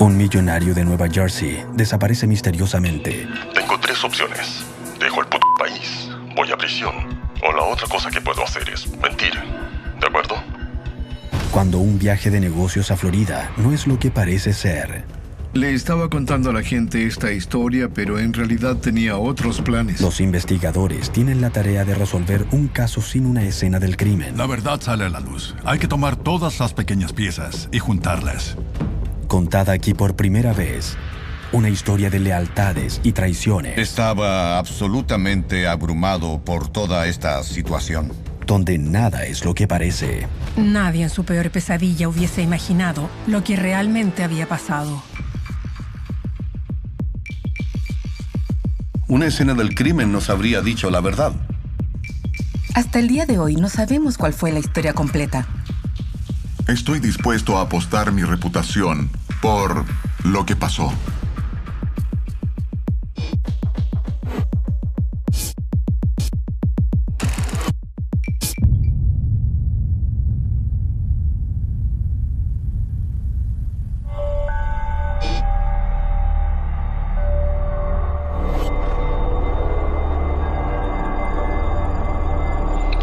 Un millonario de Nueva Jersey desaparece misteriosamente. Tengo 3 opciones. Dejo el puto país, voy a prisión, o la otra cosa que puedo hacer es mentir. ¿De acuerdo? Cuando un viaje de negocios a Florida no es lo que parece ser. Le estaba contando a la gente esta historia, pero en realidad tenía otros planes. Los investigadores tienen la tarea de resolver un caso sin una escena del crimen. La verdad sale a la luz. Hay que tomar todas las pequeñas piezas y juntarlas. Contada aquí por primera vez, una historia de lealtades y traiciones. Estaba absolutamente abrumado por toda esta situación. Donde nada es lo que parece. Nadie en su peor pesadilla hubiese imaginado lo que realmente había pasado. Una escena del crimen nos habría dicho la verdad. Hasta el día de hoy no sabemos cuál fue la historia completa. Estoy dispuesto a apostar mi reputación por lo que pasó.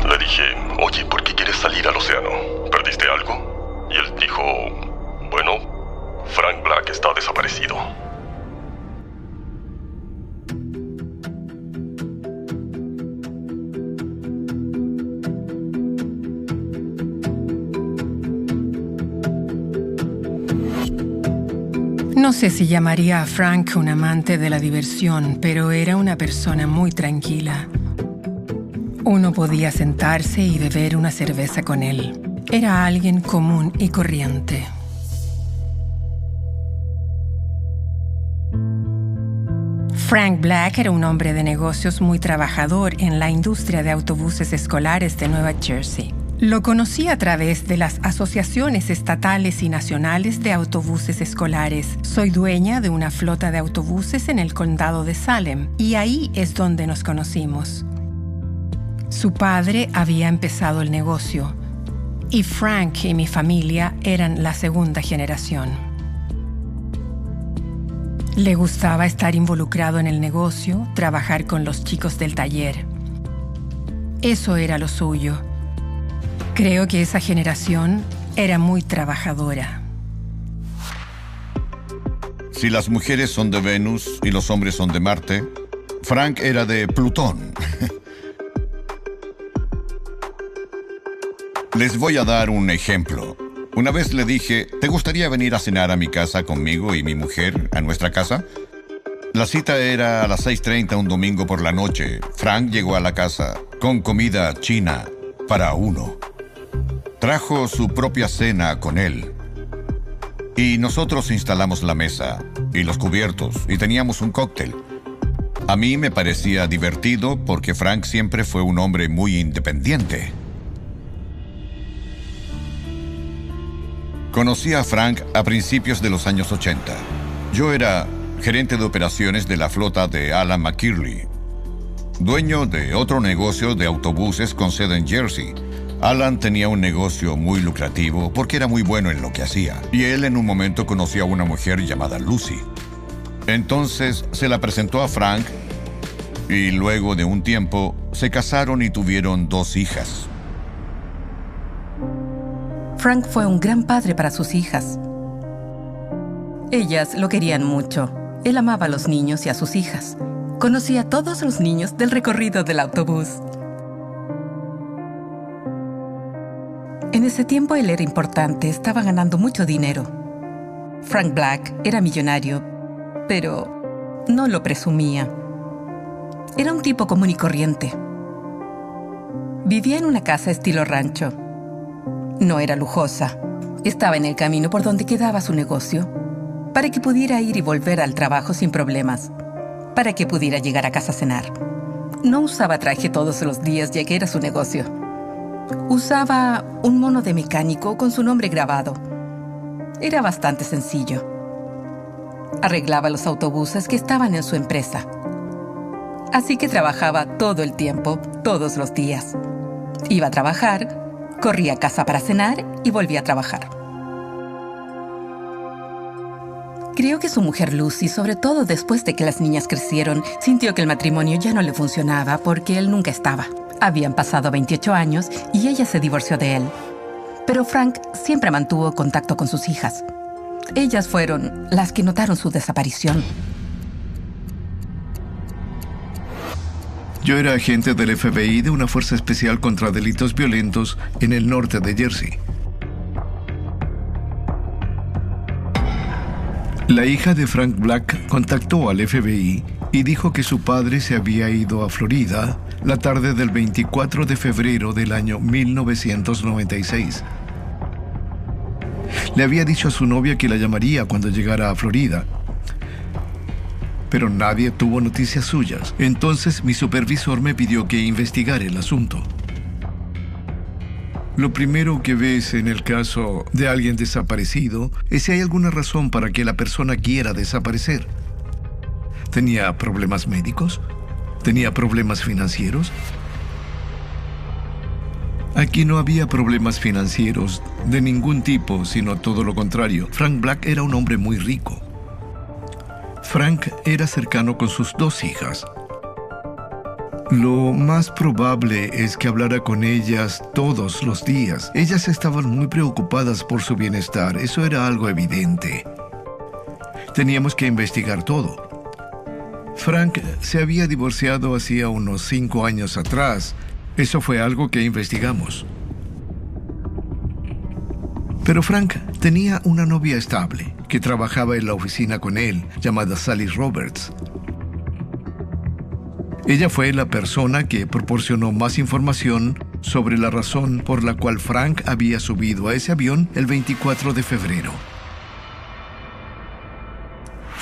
Le dije, oye, ¿por qué quieres salir al océano? ¿Perdiste algo? Y él dijo, bueno, Frank Black está desaparecido. No sé si llamaría a Frank un amante de la diversión, pero era una persona muy tranquila. Uno podía sentarse y beber una cerveza con él. Era alguien común y corriente. Frank Black era un hombre de negocios muy trabajador en la industria de autobuses escolares de Nueva Jersey. Lo conocí a través de las asociaciones estatales y nacionales de autobuses escolares. Soy dueña de una flota de autobuses en el condado de Salem, y ahí es donde nos conocimos. Su padre había empezado el negocio, y Frank y mi familia eran la segunda generación. Le gustaba estar involucrado en el negocio, trabajar con los chicos del taller. Eso era lo suyo. Creo que esa generación era muy trabajadora. Si las mujeres son de Venus y los hombres son de Marte, Frank era de Plutón. Les voy a dar un ejemplo. Una vez le dije, ¿te gustaría venir a cenar a mi casa conmigo y mi mujer, a nuestra casa? La cita era a las 6:30 un domingo por la noche. Frank llegó a la casa con comida china para uno. Trajo su propia cena con él. Y nosotros instalamos la mesa y los cubiertos y teníamos un cóctel. A mí me parecía divertido porque Frank siempre fue un hombre muy independiente. Conocí a Frank a principios de los años 80. Yo era gerente de operaciones de la flota de Alan McKinley, dueño de otro negocio de autobuses con sede en Jersey. Alan tenía un negocio muy lucrativo porque era muy bueno en lo que hacía. Y él en un momento conoció a una mujer llamada Lucy. Entonces se la presentó a Frank y luego de un tiempo se casaron y tuvieron 2 hijas. Frank fue un gran padre para sus hijas. Ellas lo querían mucho. Él amaba a los niños y a sus hijas. Conocía a todos los niños del recorrido del autobús. En ese tiempo él era importante, estaba ganando mucho dinero. Frank Black era millonario, pero no lo presumía. Era un tipo común y corriente. Vivía en una casa estilo rancho. No era lujosa. Estaba en el camino por donde quedaba su negocio, para que pudiera ir y volver al trabajo sin problemas, para que pudiera llegar a casa a cenar. No usaba traje todos los días, ya que era su negocio. Usaba un mono de mecánico con su nombre grabado. Era bastante sencillo. Arreglaba los autobuses que estaban en su empresa. Así que trabajaba todo el tiempo, todos los días. Iba a trabajar, corría a casa para cenar y volvía a trabajar. Crió que su mujer Lucy, sobre todo después de que las niñas crecieron, sintió que el matrimonio ya no le funcionaba porque él nunca estaba. Habían pasado 28 años y ella se divorció de él. Pero Frank siempre mantuvo contacto con sus hijas. Ellas fueron las que notaron su desaparición. Yo era agente del FBI de una fuerza especial contra delitos violentos en el norte de Jersey. La hija de Frank Black contactó al FBI y dijo que su padre se había ido a Florida la tarde del 24 de febrero del año 1996. Le había dicho a su novia que la llamaría cuando llegara a Florida, pero nadie tuvo noticias suyas. Entonces mi supervisor me pidió que investigara el asunto. Lo primero que ves en el caso de alguien desaparecido es si hay alguna razón para que la persona quiera desaparecer. ¿Tenía problemas médicos? ¿Tenía problemas financieros? Aquí no había problemas financieros de ningún tipo, sino todo lo contrario. Frank Black era un hombre muy rico. Frank era cercano con sus 2 hijas. Lo más probable es que hablara con ellas todos los días. Ellas estaban muy preocupadas por su bienestar. Eso era algo evidente. Teníamos que investigar todo. Frank se había divorciado hacía unos 5 años atrás. Eso fue algo que investigamos. Pero Frank tenía una novia estable que trabajaba en la oficina con él, llamada Sally Roberts. Ella fue la persona que proporcionó más información sobre la razón por la cual Frank había subido a ese avión el 24 de febrero.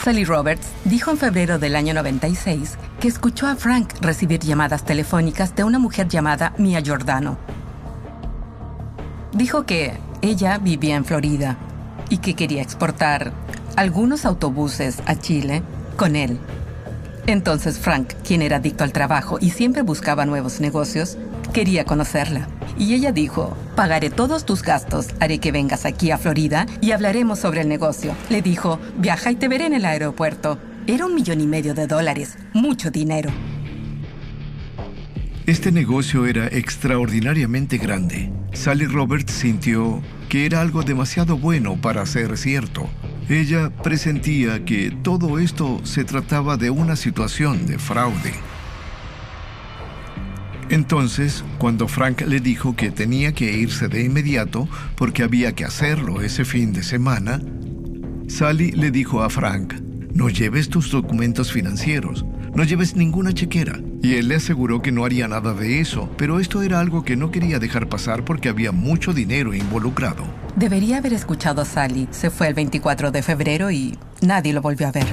Sally Roberts dijo en febrero del año 96 que escuchó a Frank recibir llamadas telefónicas de una mujer llamada Mia Giordano. Dijo que ella vivía en Florida y que quería exportar algunos autobuses a Chile con él. Entonces Frank, quien era adicto al trabajo y siempre buscaba nuevos negocios, quería conocerla. Y ella dijo: pagaré todos tus gastos, haré que vengas aquí a Florida y hablaremos sobre el negocio. Le dijo: viaja y te veré en el aeropuerto. Era $1,500,000, mucho dinero. Este negocio era extraordinariamente grande. Sally Roberts sintió que era algo demasiado bueno para ser cierto. Ella presentía que todo esto se trataba de una situación de fraude. Entonces, cuando Frank le dijo que tenía que irse de inmediato porque había que hacerlo ese fin de semana, Sally le dijo a Frank: no lleves tus documentos financieros, no lleves ninguna chequera. Y él le aseguró que no haría nada de eso, pero esto era algo que no quería dejar pasar porque había mucho dinero involucrado. Debería haber escuchado a Sally. Se fue el 24 de febrero y nadie lo volvió a ver.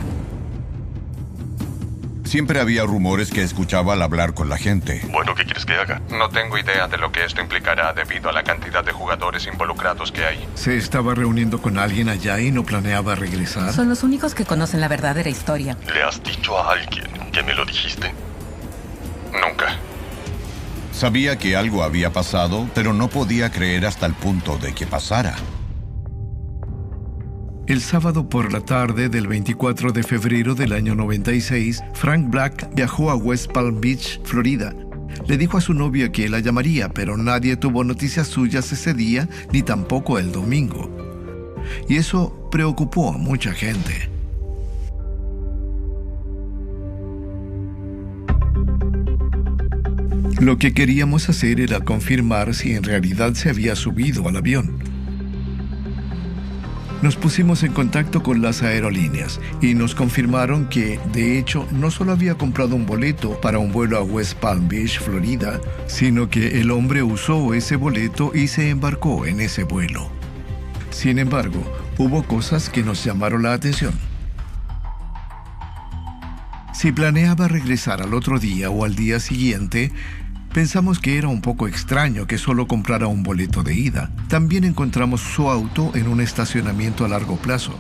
Siempre había rumores que escuchaba al hablar con la gente. Bueno, ¿qué quieres que haga? No tengo idea de lo que esto implicará debido a la cantidad de jugadores involucrados que hay. ¿Se estaba reuniendo con alguien allá y no planeaba regresar? Son los únicos que conocen la verdadera historia. ¿Le has dicho a alguien que me lo dijiste? Nunca. Sabía que algo había pasado, pero no podía creer hasta el punto de que pasara. El sábado por la tarde del 24 de febrero del año 96, Frank Black viajó a West Palm Beach, Florida. Le dijo a su novia que la llamaría, pero nadie tuvo noticias suyas ese día, ni tampoco el domingo. Y eso preocupó a mucha gente. Lo que queríamos hacer era confirmar si en realidad se había subido al avión. Nos pusimos en contacto con las aerolíneas y nos confirmaron que, de hecho, no solo había comprado un boleto para un vuelo a West Palm Beach, Florida, sino que el hombre usó ese boleto y se embarcó en ese vuelo. Sin embargo, hubo cosas que nos llamaron la atención. Si planeaba regresar al otro día o al día siguiente, pensamos que era un poco extraño que solo comprara un boleto de ida. También encontramos su auto en un estacionamiento a largo plazo.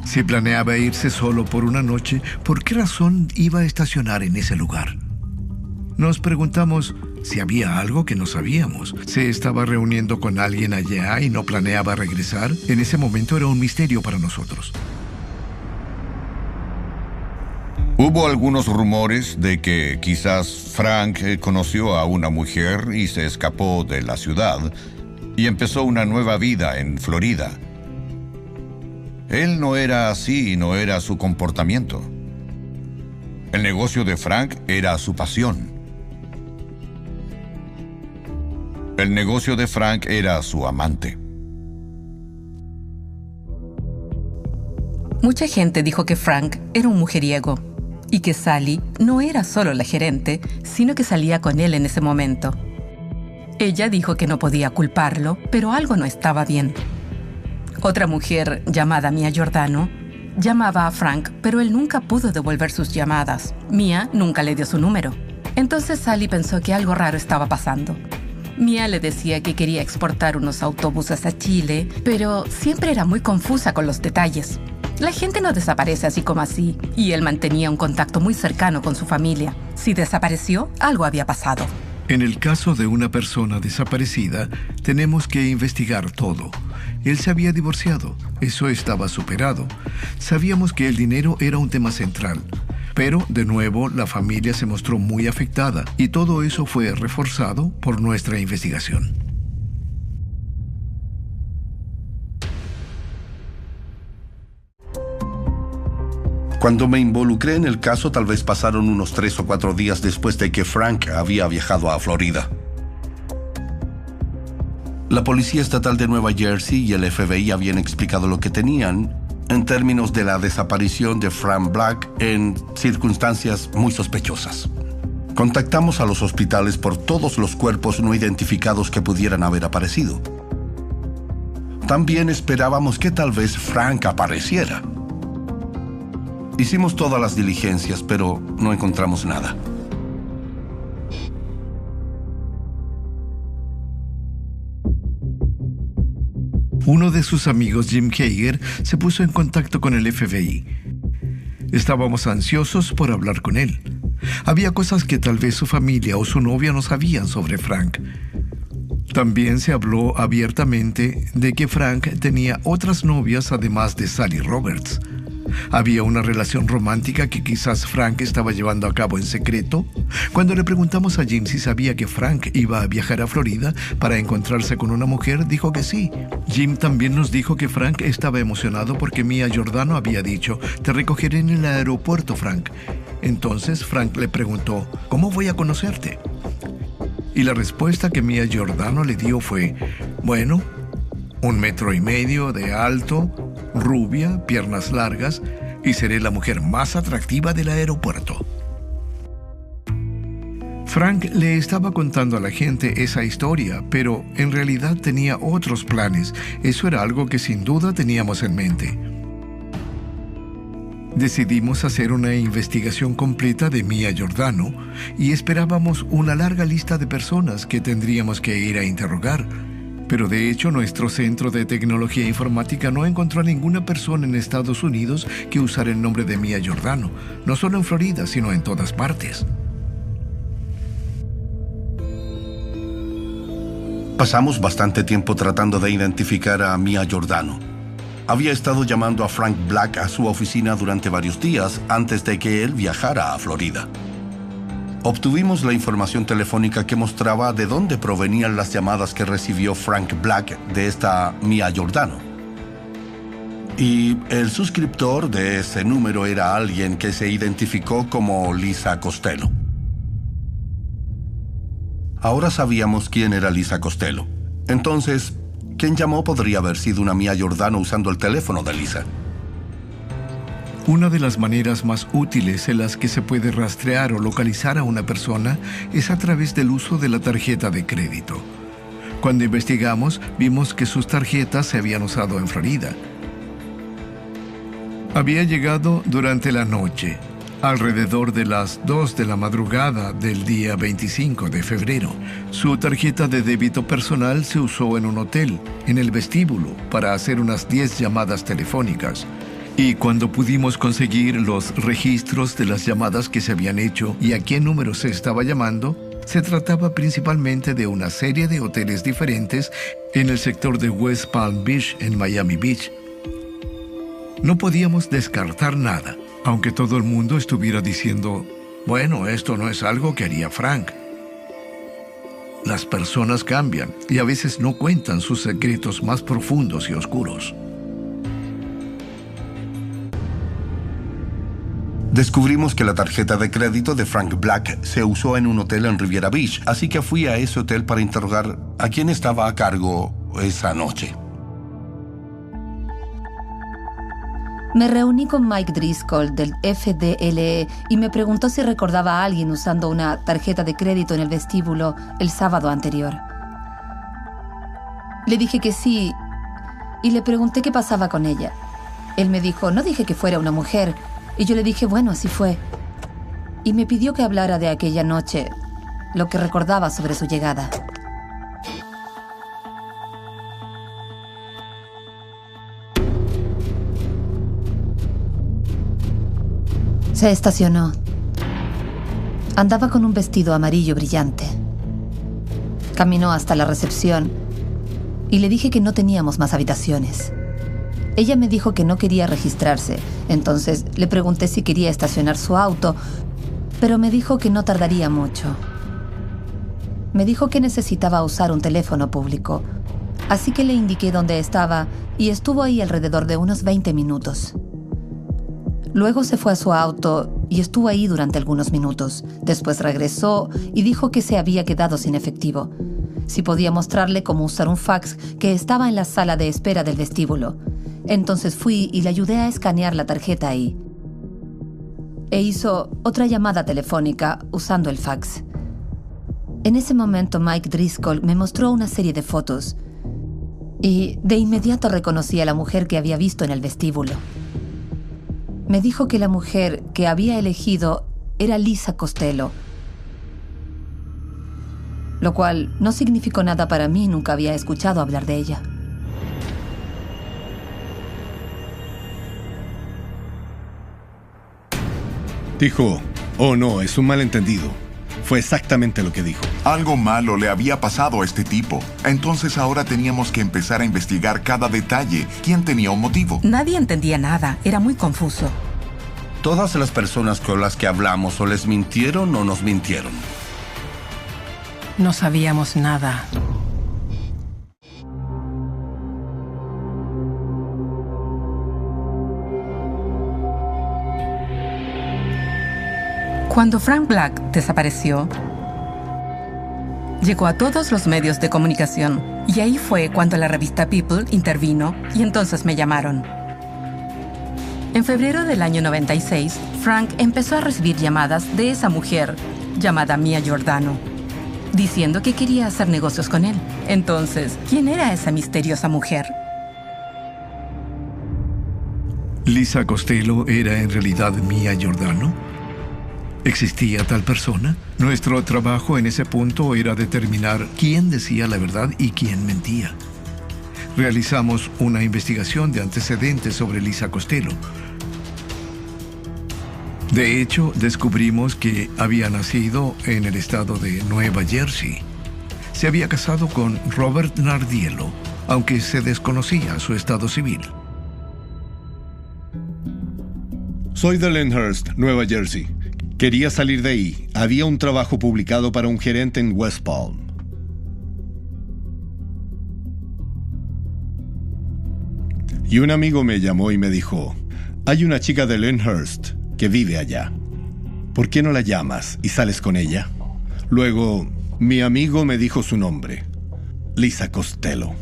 Si planeaba irse solo por una noche, ¿por qué razón iba a estacionar en ese lugar? Nos preguntamos si había algo que no sabíamos. ¿Se estaba reuniendo con alguien allá y no planeaba regresar? En ese momento era un misterio para nosotros. Hubo algunos rumores de que quizás Frank conoció a una mujer y se escapó de la ciudad y empezó una nueva vida en Florida. Él no era así, no era su comportamiento. El negocio de Frank era su pasión. El negocio de Frank era su amante. Mucha gente dijo que Frank era un mujeriego y que Sally no era solo la gerente, sino que salía con él en ese momento. Ella dijo que no podía culparlo, pero algo no estaba bien. Otra mujer, llamada Mia Giordano, llamaba a Frank, pero él nunca pudo devolver sus llamadas. Mia nunca le dio su número. Entonces Sally pensó que algo raro estaba pasando. Mia le decía que quería exportar unos autobuses a Chile, pero siempre era muy confusa con los detalles. La gente no desaparece así como así, y él mantenía un contacto muy cercano con su familia. Si desapareció, algo había pasado. En el caso de una persona desaparecida, tenemos que investigar todo. Él se había divorciado, eso estaba superado. Sabíamos que el dinero era un tema central. Pero, de nuevo, la familia se mostró muy afectada, y todo eso fue reforzado por nuestra investigación. Cuando me involucré en el caso, tal vez pasaron unos 3 o 4 días después de que Frank había viajado a Florida. La Policía Estatal de Nueva Jersey y el FBI habían explicado lo que tenían en términos de la desaparición de Frank Black en circunstancias muy sospechosas. Contactamos a los hospitales por todos los cuerpos no identificados que pudieran haber aparecido. También esperábamos que tal vez Frank apareciera. Hicimos todas las diligencias, pero no encontramos nada. Uno de sus amigos, Jim Hager, se puso en contacto con el FBI. Estábamos ansiosos por hablar con él. Había cosas que tal vez su familia o su novia no sabían sobre Frank. También se habló abiertamente de que Frank tenía otras novias además de Sally Roberts. Había una relación romántica que quizás Frank estaba llevando a cabo en secreto. Cuando le preguntamos a Jim si sabía que Frank iba a viajar a Florida para encontrarse con una mujer, dijo que sí. Jim también nos dijo que Frank estaba emocionado porque Mia Giordano había dicho: "Te recogeré en el aeropuerto, Frank". Entonces Frank le preguntó: "¿Cómo voy a conocerte?". Y la respuesta que Mia Giordano le dio fue: "Bueno, 1,5 metros de alto, rubia, piernas largas, y seré la mujer más atractiva del aeropuerto". Frank le estaba contando a la gente esa historia, pero en realidad tenía otros planes. Eso era algo que sin duda teníamos en mente. Decidimos hacer una investigación completa de Mia Giordano y esperábamos una larga lista de personas que tendríamos que ir a interrogar. Pero de hecho, nuestro centro de tecnología informática no encontró a ninguna persona en Estados Unidos que usara el nombre de Mia Giordano, no solo en Florida, sino en todas partes. Pasamos bastante tiempo tratando de identificar a Mia Giordano. Había estado llamando a Frank Black a su oficina durante varios días antes de que él viajara a Florida. Obtuvimos la información telefónica que mostraba de dónde provenían las llamadas que recibió Frank Black de esta Mia Giordano. Y el suscriptor de ese número era alguien que se identificó como Lisa Costello. Ahora sabíamos quién era Lisa Costello. Entonces, quien llamó podría haber sido una Mia Giordano usando el teléfono de Lisa. Una de las maneras más útiles en las que se puede rastrear o localizar a una persona es a través del uso de la tarjeta de crédito. Cuando investigamos, vimos que sus tarjetas se habían usado en Florida. Había llegado durante la noche, alrededor de las 2 de la madrugada del día 25 de febrero. Su tarjeta de débito personal se usó en un hotel, en el vestíbulo, para hacer unas 10 llamadas telefónicas. Y cuando pudimos conseguir los registros de las llamadas que se habían hecho y a qué número se estaba llamando, se trataba principalmente de una serie de hoteles diferentes en el sector de West Palm Beach, en Miami Beach. No podíamos descartar nada. Aunque todo el mundo estuviera diciendo, bueno, esto no es algo que haría Frank. Las personas cambian y a veces no cuentan sus secretos más profundos y oscuros. Descubrimos que la tarjeta de crédito de Frank Black se usó en un hotel en Riviera Beach, así que fui a ese hotel para interrogar a quien estaba a cargo esa noche. Me reuní con Mike Driscoll del FDLE y me preguntó si recordaba a alguien usando una tarjeta de crédito en el vestíbulo el sábado anterior. Le dije que sí y le pregunté qué pasaba con ella. Él me dijo, no dije que fuera una mujer. Y yo le dije, bueno, así fue. Y me pidió que hablara de aquella noche, lo que recordaba sobre su llegada. Se estacionó. Andaba con un vestido amarillo brillante. Caminó hasta la recepción y le dije que no teníamos más habitaciones. Ella me dijo que no quería registrarse, entonces le pregunté si quería estacionar su auto, pero me dijo que no tardaría mucho. Me dijo que necesitaba usar un teléfono público, así que le indiqué dónde estaba y estuvo ahí alrededor de unos 20 minutos. Luego se fue a su auto y estuvo ahí durante algunos minutos. Después regresó y dijo que se había quedado sin efectivo. Si podía mostrarle cómo usar un fax que estaba en la sala de espera del vestíbulo. Entonces fui y le ayudé a escanear la tarjeta ahí. E hizo otra llamada telefónica usando el fax. En ese momento Mike Driscoll me mostró una serie de fotos y de inmediato reconocí a la mujer que había visto en el vestíbulo. Me dijo que la mujer que había elegido era Lisa Costello, lo cual no significó nada para mí, nunca había escuchado hablar de ella. Dijo, oh no, es un malentendido. Fue exactamente lo que dijo. Algo malo le había pasado a este tipo. Entonces ahora teníamos que empezar a investigar cada detalle. ¿Quién tenía un motivo? Nadie entendía nada. Era muy confuso. Todas las personas con las que hablamos o les mintieron o nos mintieron. No sabíamos nada. Cuando Frank Black desapareció, llegó a todos los medios de comunicación y ahí fue cuando la revista People intervino y entonces me llamaron. En febrero del año 96, Frank empezó a recibir llamadas de esa mujer llamada Mia Giordano, diciendo que quería hacer negocios con él. Entonces, ¿quién era esa misteriosa mujer? ¿Lisa Costello era en realidad Mia Giordano? ¿Existía tal persona? Nuestro trabajo en ese punto era determinar quién decía la verdad y quién mentía. Realizamos una investigación de antecedentes sobre Lisa Costello. De hecho, descubrimos que había nacido en el estado de Nueva Jersey. Se había casado con Robert Nardiello, aunque se desconocía su estado civil. Soy de Lyndhurst, Nueva Jersey. Quería salir de ahí. Había un trabajo publicado para un gerente en West Palm. Y un amigo me llamó y me dijo, hay una chica de Lyndhurst que vive allá. ¿Por qué no la llamas y sales con ella? Luego, mi amigo me dijo su nombre, Lisa Costello.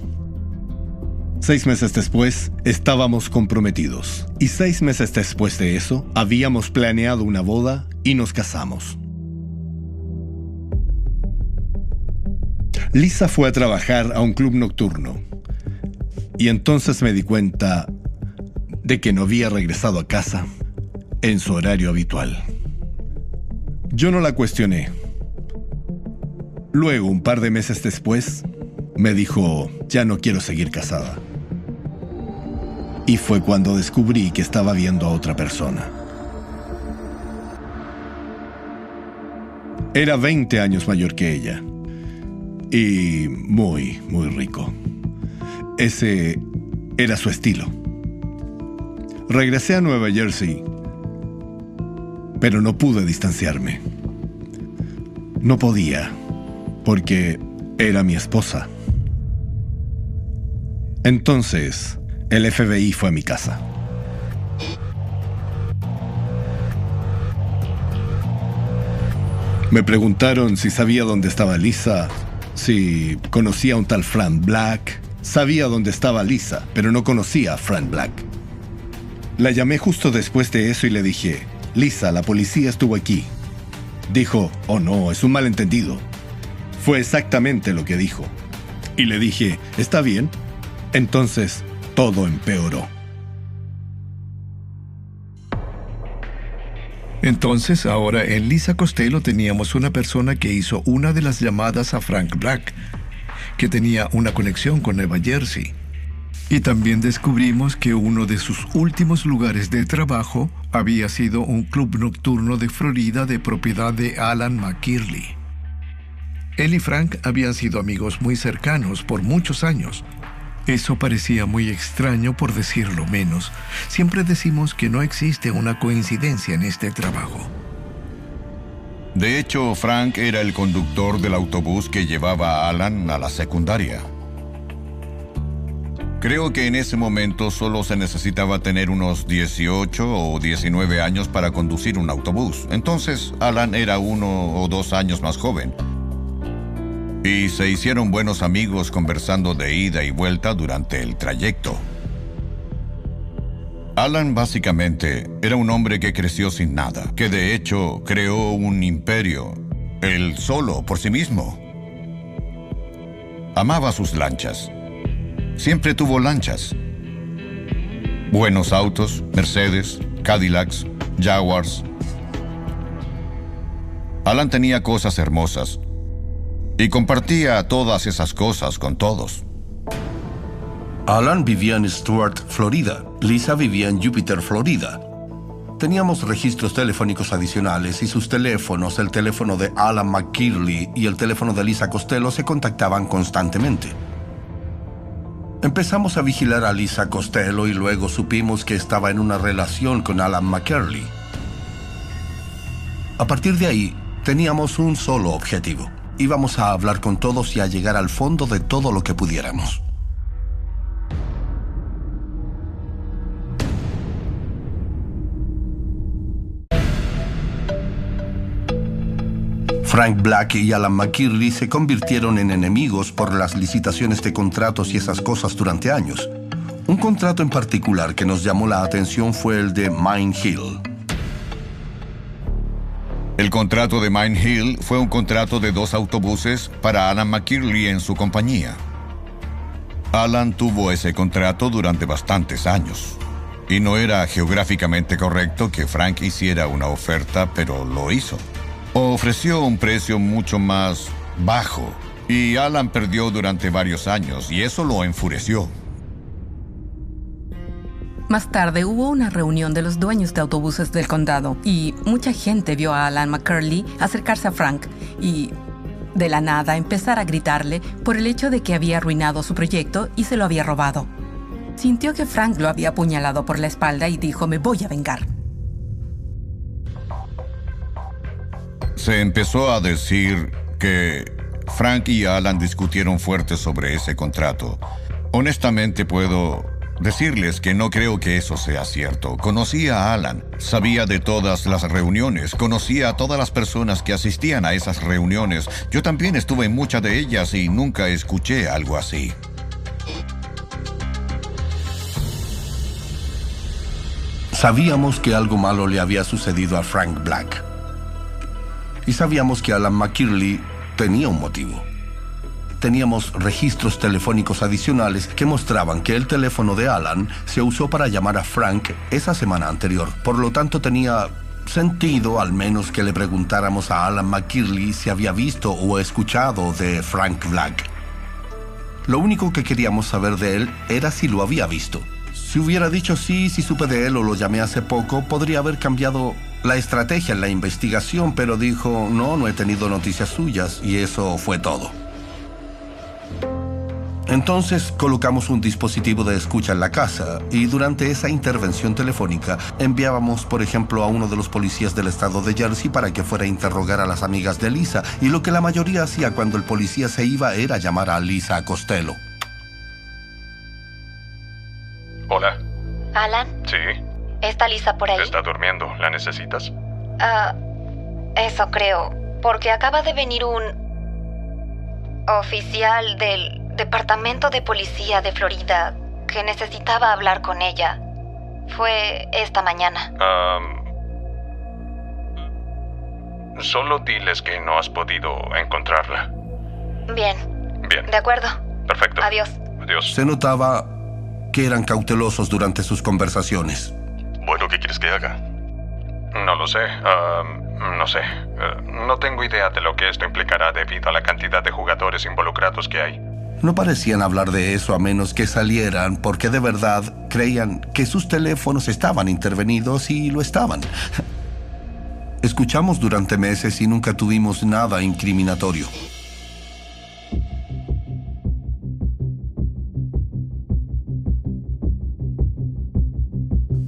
6 meses después, estábamos comprometidos. Y 6 meses después de eso, habíamos planeado una boda y nos casamos. Lisa fue a trabajar a un club nocturno. Y entonces me di cuenta de que no había regresado a casa en su horario habitual. Yo no la cuestioné. Luego, un par de meses después, me dijo, ya no quiero seguir casada. Y fue cuando descubrí que estaba viendo a otra persona. Era 20 años mayor que ella. Y muy, muy rico. Ese era su estilo. Regresé a Nueva Jersey pero no pude distanciarme. No podía, porque era mi esposa. Entonces, el FBI fue a mi casa. Me preguntaron si sabía dónde estaba Lisa, si conocía a un tal Frank Black. Sabía dónde estaba Lisa, pero no conocía a Frank Black. La llamé justo después de eso y le dije, Lisa, la policía estuvo aquí. Dijo, oh no, es un malentendido. Fue exactamente lo que dijo. Y le dije, ¿está bien? Entonces, todo empeoró. Entonces, ahora en Lisa Costello teníamos una persona que hizo una de las llamadas a Frank Black, que tenía una conexión con Nueva Jersey. Y también descubrimos que uno de sus últimos lugares de trabajo había sido un club nocturno de Florida de propiedad de Alan McKirley. Él y Frank habían sido amigos muy cercanos por muchos años. Eso parecía muy extraño, por decirlo menos. Siempre decimos que no existe una coincidencia en este trabajo. De hecho, Frank era el conductor del autobús que llevaba a Alan a la secundaria. Creo que en ese momento solo se necesitaba tener unos 18 o 19 años para conducir un autobús. Entonces, Alan era 1 o 2 años más joven. Y se hicieron buenos amigos conversando de ida y vuelta durante el trayecto. Alan básicamente era un hombre que creció sin nada, que de hecho creó un imperio, él solo, por sí mismo. Amaba sus lanchas. Siempre tuvo lanchas. Buenos autos, Mercedes, Cadillacs, Jaguars. Alan tenía cosas hermosas y compartía todas esas cosas con todos. Alan vivía en Stuart, Florida. Lisa vivía en Jupiter, Florida. Teníamos registros telefónicos adicionales y sus teléfonos, el teléfono de Alan McKirley y el teléfono de Lisa Costello, se contactaban constantemente. Empezamos a vigilar a Lisa Costello y luego supimos que estaba en una relación con Alan McKirley. A partir de ahí, teníamos un solo objetivo. Íbamos a hablar con todos y a llegar al fondo de todo lo que pudiéramos. Frank Black y Alan McKirley se convirtieron en enemigos por las licitaciones de contratos y esas cosas durante años. Un contrato en particular que nos llamó la atención fue el de Mine Hill. El contrato de Mine Hill fue un contrato de 2 autobuses para Alan McKirley en su compañía. Alan tuvo ese contrato durante bastantes años. Y no era geográficamente correcto que Frank hiciera una oferta, pero lo hizo. Ofreció un precio mucho más bajo y Alan perdió durante varios años y eso lo enfureció. Más tarde hubo una reunión de los dueños de autobuses del condado y mucha gente vio a Alan McKirley acercarse a Frank y de la nada empezar a gritarle por el hecho de que había arruinado su proyecto y se lo había robado. Sintió que Frank lo había apuñalado por la espalda y dijo, me voy a vengar. Se empezó a decir que Frank y Alan discutieron fuerte sobre ese contrato. Honestamente puedo decirles que no creo que eso sea cierto. Conocía a Alan, sabía de todas las reuniones, conocía a todas las personas que asistían a esas reuniones. Yo también estuve en muchas de ellas y nunca escuché algo así. Sabíamos que algo malo le había sucedido a Frank Black. Y sabíamos que Alan McKirley tenía un motivo. Teníamos registros telefónicos adicionales que mostraban que el teléfono de Alan se usó para llamar a Frank esa semana anterior. Por lo tanto, tenía sentido al menos que le preguntáramos a Alan McKirley si había visto o escuchado de Frank Black. Lo único que queríamos saber de él era si lo había visto. Si hubiera dicho sí, si supe de él o lo llamé hace poco, podría haber cambiado la estrategia en la investigación, pero dijo, no he tenido noticias suyas, y eso fue todo. Entonces colocamos un dispositivo de escucha en la casa y durante esa intervención telefónica enviábamos, por ejemplo, a uno de los policías del estado de Jersey para que fuera a interrogar a las amigas de Lisa, y lo que la mayoría hacía cuando el policía se iba era llamar a Lisa Costello. Hola. ¿Alan? Sí. ¿Está Lisa por ahí? Está durmiendo. ¿La necesitas? Eso creo. Porque acaba de venir un oficial del Departamento de Policía de Florida que necesitaba hablar con ella. Fue esta mañana. Solo diles que no has podido encontrarla. Bien. Bien. De acuerdo. Perfecto. Adiós. Adiós. Se notaba que eran cautelosos durante sus conversaciones. Bueno, ¿qué quieres que haga? No lo sé. No sé. No tengo idea de lo que esto implicará debido a la cantidad de jugadores involucrados que hay. No parecían hablar de eso a menos que salieran, porque de verdad creían que sus teléfonos estaban intervenidos y lo estaban. Escuchamos durante meses y nunca tuvimos nada incriminatorio.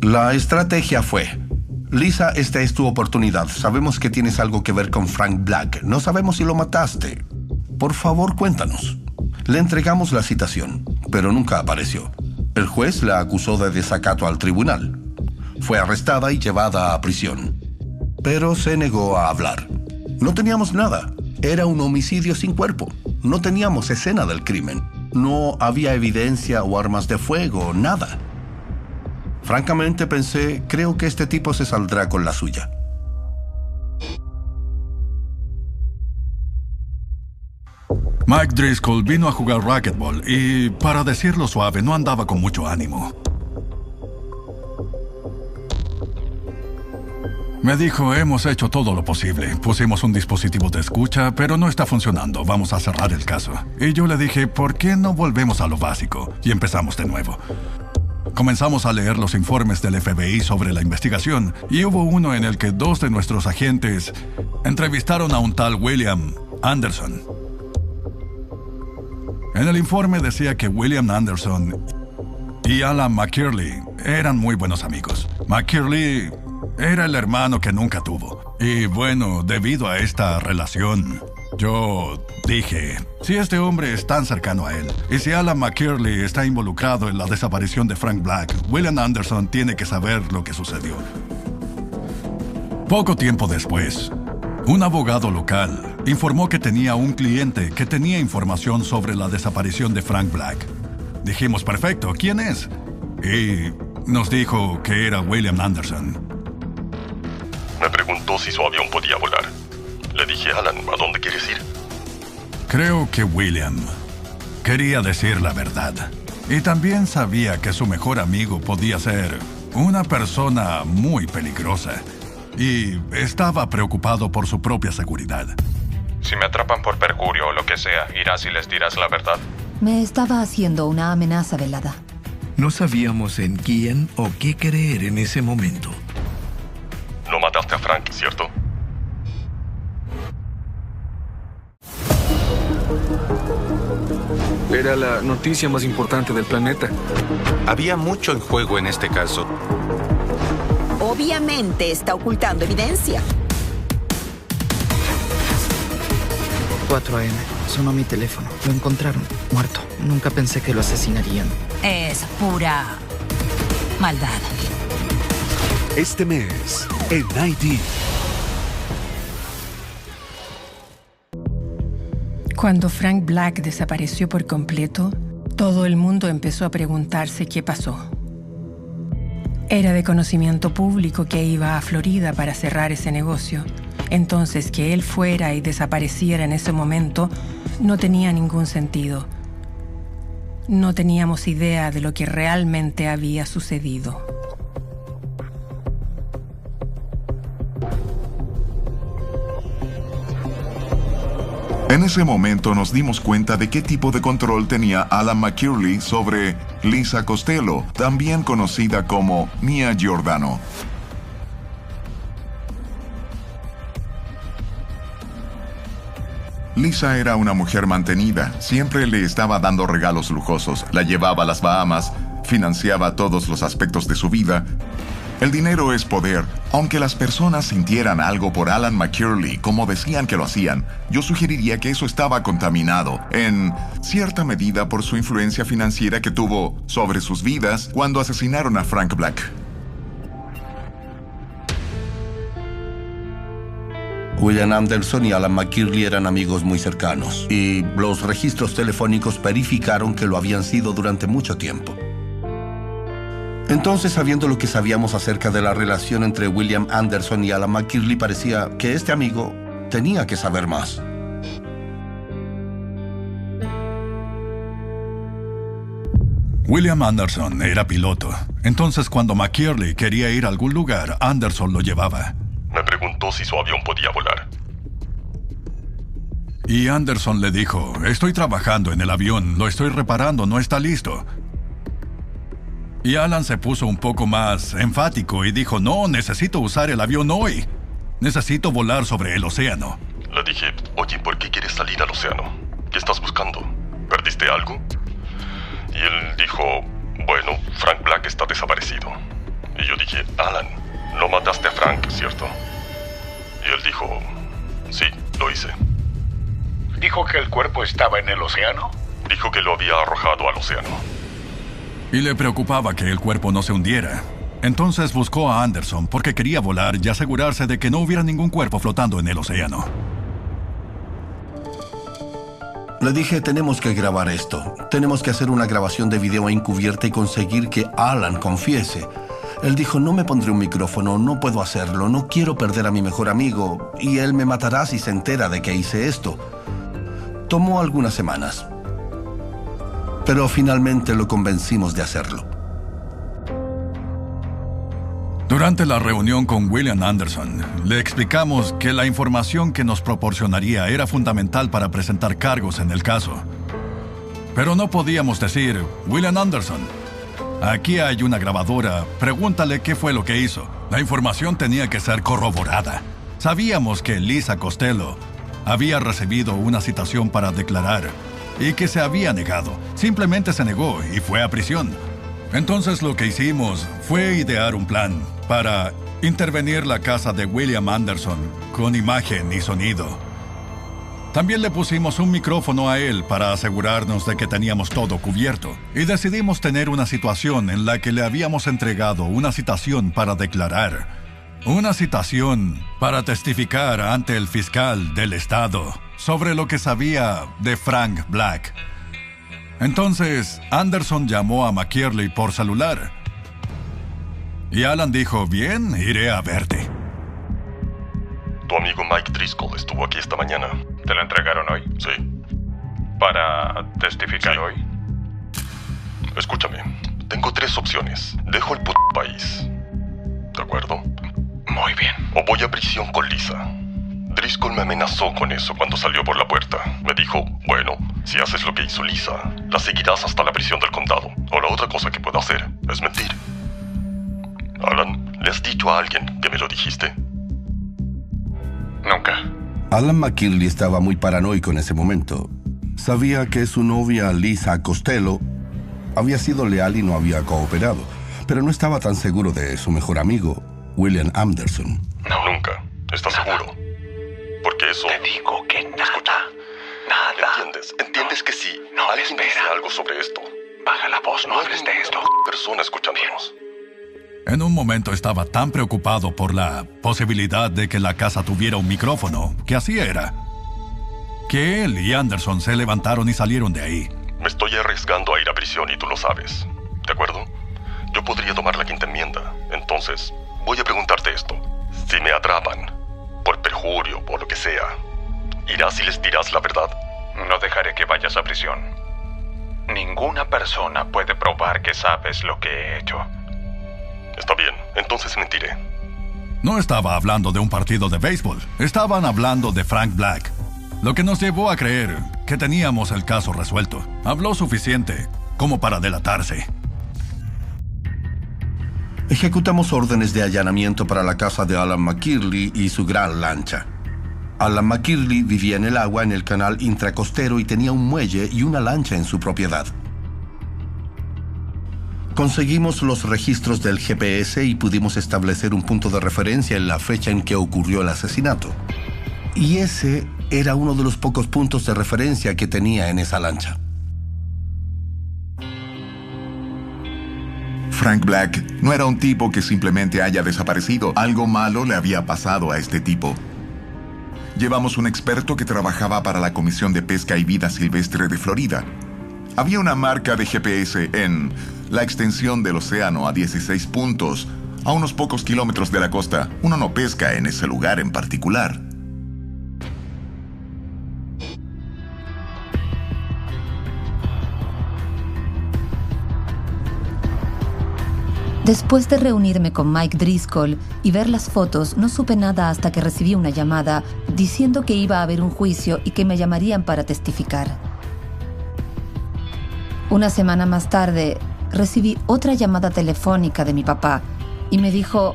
La estrategia fue: Lisa, esta es tu oportunidad. Sabemos que tienes algo que ver con Frank Black. No sabemos si lo mataste. Por favor, cuéntanos. Le entregamos la citación, pero nunca apareció. El juez la acusó de desacato al tribunal. Fue arrestada y llevada a prisión, pero se negó a hablar. No teníamos nada. Era un homicidio sin cuerpo. No teníamos escena del crimen. No había evidencia o armas de fuego, nada. Francamente pensé, creo que este tipo se saldrá con la suya. Mike Driscoll vino a jugar racquetball y, para decirlo suave, no andaba con mucho ánimo. Me dijo, hemos hecho todo lo posible. Pusimos un dispositivo de escucha, pero no está funcionando. Vamos a cerrar el caso. Y yo le dije, ¿por qué no volvemos a lo básico? Y empezamos de nuevo. Comenzamos a leer los informes del FBI sobre la investigación y hubo uno en el que 2 de nuestros agentes entrevistaron a un tal William Anderson. En el informe decía que William Anderson y Alan McKirley eran muy buenos amigos. McKirley era el hermano que nunca tuvo. Y bueno, debido a esta relación, yo dije, si este hombre es tan cercano a él, y si Alan McKirley está involucrado en la desaparición de Frank Black, William Anderson tiene que saber lo que sucedió. Poco tiempo después, un abogado local informó que tenía un cliente que tenía información sobre la desaparición de Frank Black. Dijimos, perfecto, ¿quién es? Y nos dijo que era William Anderson. Me preguntó si su avión podía volar. Le dije, Alan, ¿a dónde quieres ir? Creo que William quería decir la verdad. Y también sabía que su mejor amigo podía ser una persona muy peligrosa. Y estaba preocupado por su propia seguridad. Si me atrapan por perjurio o lo que sea, irás y les dirás la verdad. Me estaba haciendo una amenaza velada. No sabíamos en quién o qué creer en ese momento. No mataste a Frank, ¿cierto? Era la noticia más importante del planeta. Había mucho en juego en este caso. Obviamente está ocultando evidencia. 4 a.m. Sonó mi teléfono. Lo encontraron, muerto. Nunca pensé que lo asesinarían. Es pura maldad. Este mes, en ID. Cuando Frank Black desapareció por completo, todo el mundo empezó a preguntarse qué pasó. Era de conocimiento público que iba a Florida para cerrar ese negocio. Entonces, que él fuera y desapareciera en ese momento no tenía ningún sentido. No teníamos idea de lo que realmente había sucedido. En ese momento nos dimos cuenta de qué tipo de control tenía Alan McKirley sobre Lisa Costello, también conocida como Mia Giordano. Lisa era una mujer mantenida. Siempre le estaba dando regalos lujosos. La llevaba a las Bahamas, financiaba todos los aspectos de su vida. El dinero es poder. Aunque las personas sintieran algo por Alan McKirley, como decían que lo hacían, yo sugeriría que eso estaba contaminado, en cierta medida por su influencia financiera que tuvo sobre sus vidas cuando asesinaron a Frank Black. William Anderson y Alan McKirley eran amigos muy cercanos, y los registros telefónicos verificaron que lo habían sido durante mucho tiempo. Entonces, sabiendo lo que sabíamos acerca de la relación entre William Anderson y Alan McKirley, parecía que este amigo tenía que saber más. William Anderson era piloto. Entonces, cuando McKirley quería ir a algún lugar, Anderson lo llevaba. Me preguntó si su avión podía volar. Y Anderson le dijo, estoy trabajando en el avión, lo estoy reparando, no está listo. Y Alan se puso un poco más enfático y dijo, no, necesito usar el avión hoy. Necesito volar sobre el océano. Le dije, oye, ¿por qué quieres salir al océano? ¿Qué estás buscando? ¿Perdiste algo? Y él dijo, bueno, Frank Black está desaparecido. Y yo dije, Alan, no mataste a Frank, ¿cierto? Y él dijo, sí, lo hice. ¿Dijo que el cuerpo estaba en el océano? Dijo que lo había arrojado al océano. Y le preocupaba que el cuerpo no se hundiera. Entonces buscó a Anderson porque quería volar y asegurarse de que no hubiera ningún cuerpo flotando en el océano. Le dije, tenemos que grabar esto. Tenemos que hacer una grabación de video encubierta y conseguir que Alan confiese. Él dijo, no me pondré un micrófono, no puedo hacerlo, no quiero perder a mi mejor amigo, y él me matará si se entera de que hice esto. Tomó algunas semanas. Pero finalmente lo convencimos de hacerlo. Durante la reunión con William Anderson, le explicamos que la información que nos proporcionaría era fundamental para presentar cargos en el caso. Pero no podíamos decir, William Anderson, aquí hay una grabadora, pregúntale qué fue lo que hizo. La información tenía que ser corroborada. Sabíamos que Lisa Costello había recibido una citación para declarar y que se había negado. Simplemente se negó y fue a prisión. Entonces lo que hicimos fue idear un plan para intervenir la casa de William Anderson con imagen y sonido. También le pusimos un micrófono a él para asegurarnos de que teníamos todo cubierto. Y decidimos tener una situación en la que le habíamos entregado una citación para declarar. Una citación para testificar ante el fiscal del estado sobre lo que sabía de Frank Black. Entonces, Anderson llamó a McKirley por celular. Y Alan dijo, bien, iré a verte. Tu amigo Mike Driscoll estuvo aquí esta mañana. ¿Te lo entregaron hoy? Sí. ¿Para testificar hoy? Escúchame, tengo 3 opciones. Dejo el país. ¿De acuerdo? Muy bien. O voy a prisión con Lisa. Driscoll me amenazó con eso cuando salió por la puerta. Me dijo, bueno, si haces lo que hizo Lisa, la seguirás hasta la prisión del condado. O la otra cosa que puedo hacer es mentir. Alan, ¿le has dicho a alguien que me lo dijiste? Nunca. Alan McKirley estaba muy paranoico en ese momento. Sabía que su novia Lisa Costello había sido leal y no había cooperado, pero no estaba tan seguro de su mejor amigo, William Anderson. No, nunca. ¿Estás seguro? Porque eso... Te digo que nada. Escucha. Nada. ¿Entiendes que sí? No, alguien dice algo sobre esto? Baja la voz, no hables de esto. Persona escuchándonos. En un momento estaba tan preocupado por la posibilidad de que la casa tuviera un micrófono, que así era, que él y Anderson se levantaron y salieron de ahí. Me estoy arriesgando a ir a prisión y tú lo sabes, ¿de acuerdo? Yo podría tomar la 5ª enmienda. Entonces, voy a preguntarte esto. Si me atrapan, por perjurio, por lo que sea, ¿irás y les dirás la verdad? No dejaré que vayas a prisión. Ninguna persona puede probar que sabes lo que he hecho. Está bien, entonces mentiré. No estaba hablando de un partido de béisbol. Estaban hablando de Frank Black. Lo que nos llevó a creer que teníamos el caso resuelto. Habló suficiente como para delatarse. Ejecutamos órdenes de allanamiento para la casa de Alan McKirley y su gran lancha. Alan McKirley vivía en el agua en el canal intracostero y tenía un muelle y una lancha en su propiedad. Conseguimos los registros del GPS y pudimos establecer un punto de referencia en la fecha en que ocurrió el asesinato. Y ese era uno de los pocos puntos de referencia que tenía en esa lancha. Frank Black no era un tipo que simplemente haya desaparecido. Algo malo le había pasado a este tipo. Llevamos un experto que trabajaba para la Comisión de Pesca y Vida Silvestre de Florida. Había una marca de GPS en la extensión del océano a 16 puntos, a unos pocos kilómetros de la costa. Uno no pesca en ese lugar en particular. Después de reunirme con Mike Driscoll y ver las fotos, no supe nada hasta que recibí una llamada diciendo que iba a haber un juicio y que me llamarían para testificar. Una semana más tarde, recibí otra llamada telefónica de mi papá y me dijo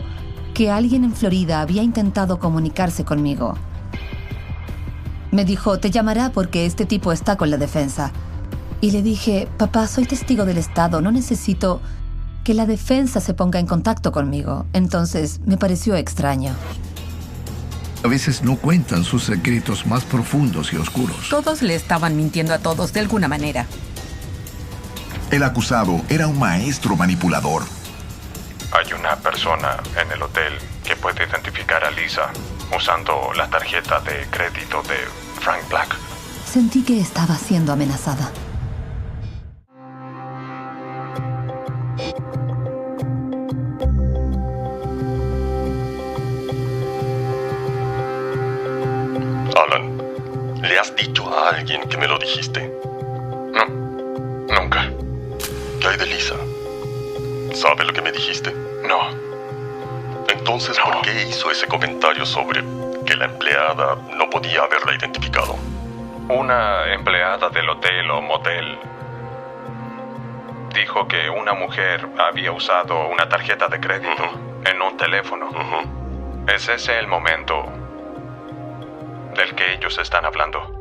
que alguien en Florida había intentado comunicarse conmigo. Me dijo, te llamará porque este tipo está con la defensa. Y le dije, papá, soy testigo del Estado, no necesito que la defensa se ponga en contacto conmigo. Entonces me pareció extraño. A veces no cuentan sus secretos más profundos y oscuros. Todos le estaban mintiendo a todos de alguna manera. El acusado era un maestro manipulador. Hay una persona en el hotel que puede identificar a Lisa usando la tarjeta de crédito de Frank Black. Sentí que estaba siendo amenazada. Alan, ¿le has dicho a alguien que me lo dijiste? No, nunca. ¿Qué hay de Lisa? ¿Sabe lo que me dijiste? No. Entonces, ¿por qué hizo ese comentario sobre que la empleada no podía haberla identificado? Una empleada del hotel o motel dijo que una mujer había usado una tarjeta de crédito en un teléfono. ¿Es ese el momento del que ellos están hablando?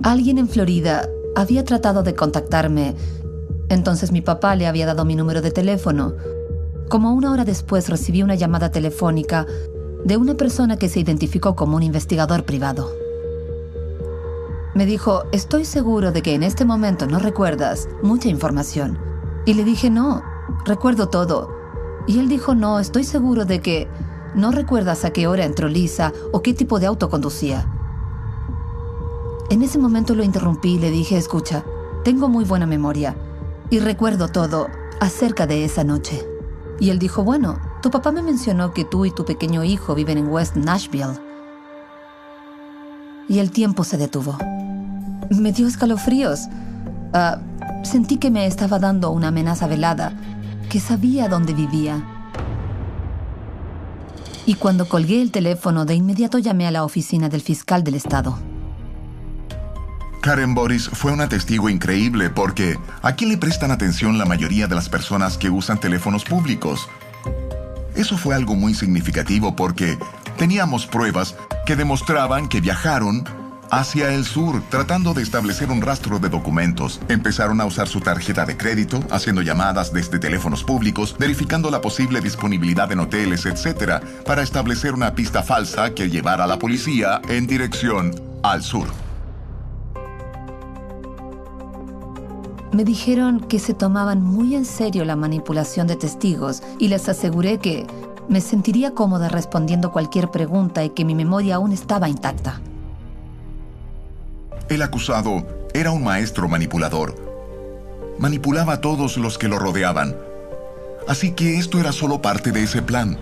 Alguien en Florida había tratado de contactarme. Entonces mi papá le había dado mi número de teléfono. Como una hora después recibí una llamada telefónica de una persona que se identificó como un investigador privado. Me dijo, estoy seguro de que en este momento no recuerdas mucha información. Y le dije, no, recuerdo todo. Y él dijo, no, estoy seguro de que no recuerdas a qué hora entró Lisa o qué tipo de auto conducía. En ese momento lo interrumpí y le dije, escucha, tengo muy buena memoria y recuerdo todo acerca de esa noche. Y él dijo, bueno, tu papá me mencionó que tú y tu pequeño hijo viven en West Nashville. Y el tiempo se detuvo. Me dio escalofríos. Sentí que me estaba dando una amenaza velada, que sabía dónde vivía. Y cuando colgué el teléfono, de inmediato llamé a la oficina del fiscal del estado. Karen Boris fue una testigo increíble porque ¿a quién le prestan atención la mayoría de las personas que usan teléfonos públicos? Eso fue algo muy significativo porque teníamos pruebas que demostraban que viajaron hacia el sur tratando de establecer un rastro de documentos. Empezaron a usar su tarjeta de crédito, haciendo llamadas desde teléfonos públicos, verificando la posible disponibilidad en hoteles, etc., para establecer una pista falsa que llevara a la policía en dirección al sur. Me dijeron que se tomaban muy en serio la manipulación de testigos y les aseguré que me sentiría cómoda respondiendo cualquier pregunta y que mi memoria aún estaba intacta. El acusado era un maestro manipulador. Manipulaba a todos los que lo rodeaban. Así que esto era solo parte de ese plan.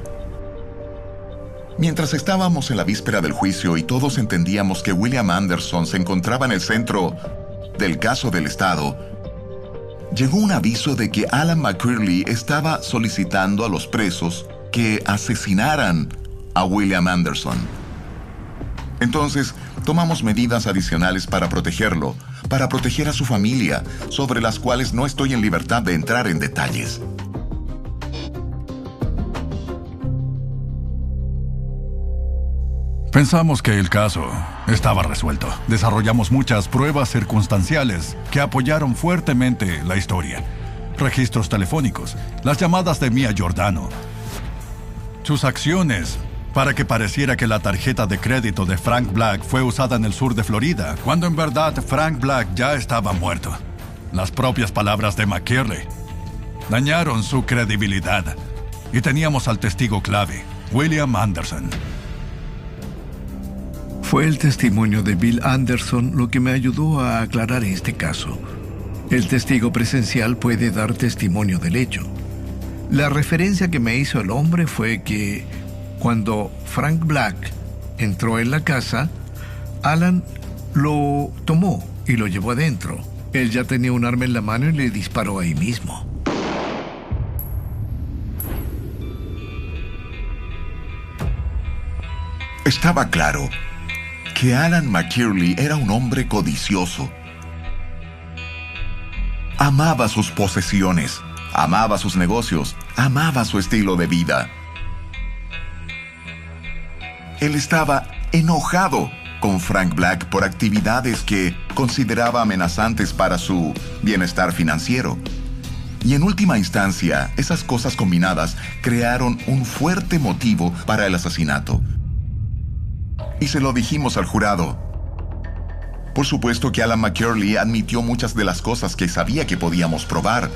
Mientras estábamos en la víspera del juicio y todos entendíamos que William Anderson se encontraba en el centro del caso del Estado, llegó un aviso de que Alan McKirley estaba solicitando a los presos que asesinaran a William Anderson. Entonces, tomamos medidas adicionales para protegerlo, para proteger a su familia, sobre las cuales no estoy en libertad de entrar en detalles. Pensamos que el caso estaba resuelto. Desarrollamos muchas pruebas circunstanciales que apoyaron fuertemente la historia. Registros telefónicos, las llamadas de Mia Giordano, sus acciones para que pareciera que la tarjeta de crédito de Frank Black fue usada en el sur de Florida, cuando en verdad Frank Black ya estaba muerto. Las propias palabras de McKirley dañaron su credibilidad. Y teníamos al testigo clave, William Anderson. Fue el testimonio de Bill Anderson lo que me ayudó a aclarar este caso. El testigo presencial puede dar testimonio del hecho. La referencia que me hizo el hombre fue que cuando Frank Black entró en la casa, Alan lo tomó y lo llevó adentro. Él ya tenía un arma en la mano y le disparó ahí mismo. Estaba claro que Alan McKirley era un hombre codicioso. Amaba sus posesiones, amaba sus negocios, amaba su estilo de vida. Él estaba enojado con Frank Black por actividades que consideraba amenazantes para su bienestar financiero. Y en última instancia, esas cosas combinadas crearon un fuerte motivo para el asesinato. Y se lo dijimos al jurado. Por supuesto que Alan McKirley admitió muchas de las cosas que sabía que podíamos probar,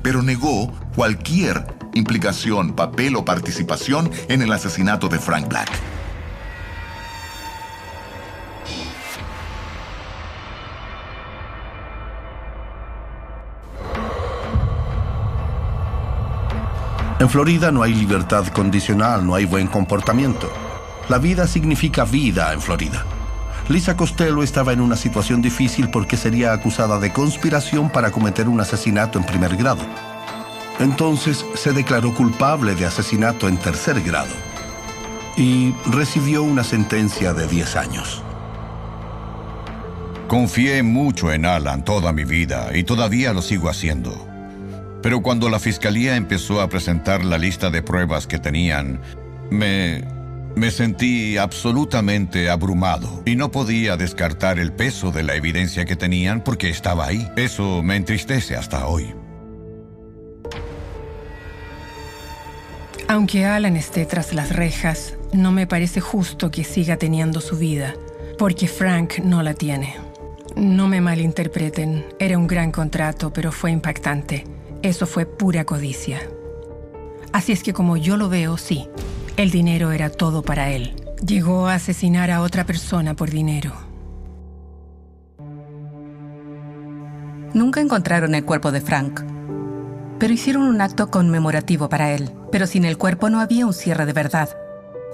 pero negó cualquier implicación, papel o participación en el asesinato de Frank Black. En Florida no hay libertad condicional, no hay buen comportamiento. La vida significa vida en Florida. Lisa Costello estaba en una situación difícil porque sería acusada de conspiración para cometer un asesinato en primer grado. Entonces se declaró culpable de asesinato en tercer grado y recibió una sentencia de 10 años. Confié mucho en Alan toda mi vida y todavía lo sigo haciendo. Pero cuando la fiscalía empezó a presentar la lista de pruebas que tenían, me sentí absolutamente abrumado y no podía descartar el peso de la evidencia que tenían porque estaba ahí. Eso me entristece hasta hoy. Aunque Alan esté tras las rejas, no me parece justo que siga teniendo su vida, porque Frank no la tiene. No me malinterpreten, era un gran contrato, pero fue impactante. Eso fue pura codicia. Así es que como yo lo veo, sí, el dinero era todo para él. Llegó a asesinar a otra persona por dinero. Nunca encontraron el cuerpo de Frank, pero hicieron un acto conmemorativo para él. Pero sin el cuerpo no había un cierre de verdad.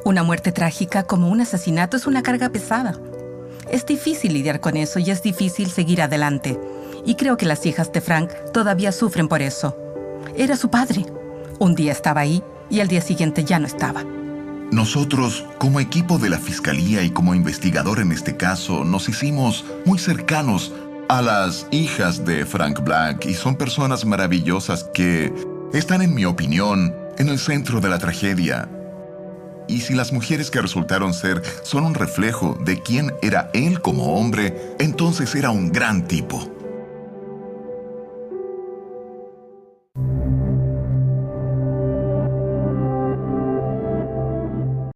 Una muerte trágica como un asesinato es una carga pesada. Es difícil lidiar con eso y es difícil seguir adelante. Y creo que las hijas de Frank todavía sufren por eso. Era su padre. Un día estaba ahí y al día siguiente ya no estaba. Nosotros, como equipo de la Fiscalía y como investigador en este caso, nos hicimos muy cercanos a las hijas de Frank Black y son personas maravillosas que están, en mi opinión, en el centro de la tragedia. Y si las mujeres que resultaron ser son un reflejo de quién era él como hombre, entonces era un gran tipo.